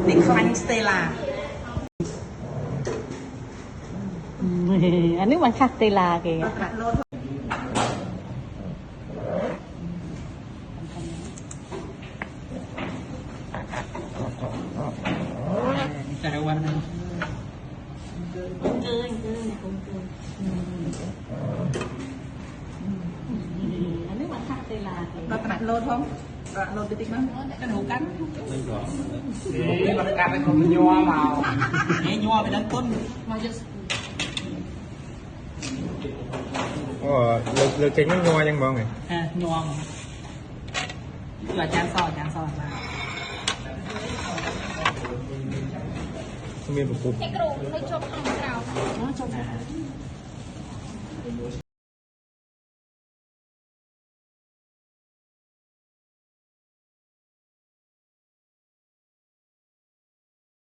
ติดคลันสเตลาอันนี้มันคาสเตลาเกย์แต่วันนั้นอันนี้มันคาสเตลาเราขนาดโลดพร้อมโลดติ๊กมั้งกันหูกันนี่เราการเป็นคนยัวเมาเนี่ยยัวไปดันต้นมาเยอะlực chính nó ngon nhưng mọi người ยัวคืออาจารย์สอนมาkhông biết một cục ให้กรูไม่จบของเรา จบ